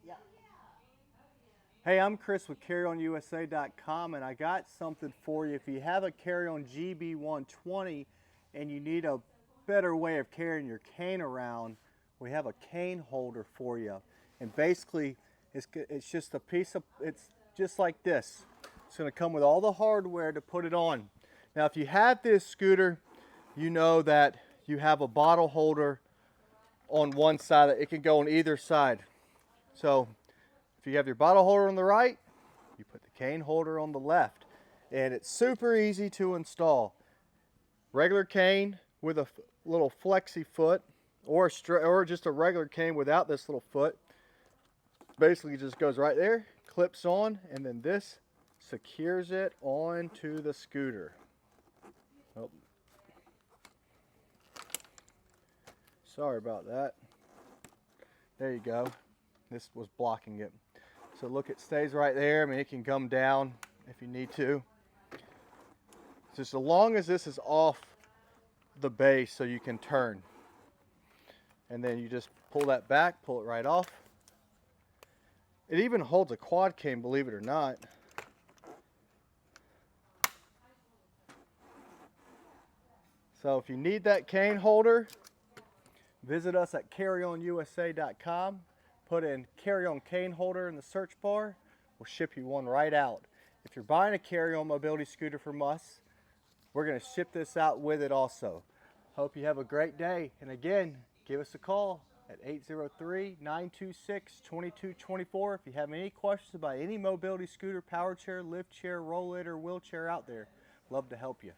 Yeah. Hey, I'm Chris with CarryonUSA.com, and I got something for you. If you have a Carryon Gb-120 and you need a better way of carrying your cane around, we have a cane holder for you. And basically, it's just a piece of, it's just like this. It's going to come with all the hardware to put it on. Now, if you have this scooter, you know that you have a bottle holder on one side. It can go on either side. So if you have your bottle holder on the right, you put the cane holder on the left. And it's super easy to install. Regular cane with a little flexi foot, or just a regular cane without this little foot. Basically just goes right there, clips on, and then this secures it onto the scooter. Oh. Sorry about that. There you go. This was blocking it. So look, it stays right there. I mean, it can come down if you need to. Just as long as this is off the base so you can turn. And then you just pull that back, pull it right off. It even holds a quad cane, believe it or not. So if you need that cane holder, visit us at CarryonUSA.com. Put in Carryon cane holder in the search bar. We'll ship you one right out. If you're buying a Carryon mobility scooter from us, we're going to ship this out with it also. Hope you have a great day. And again, give us a call at 803-926-2224 if you have any questions about any mobility scooter, power chair, lift chair, rollator, wheelchair out there. Love to help you.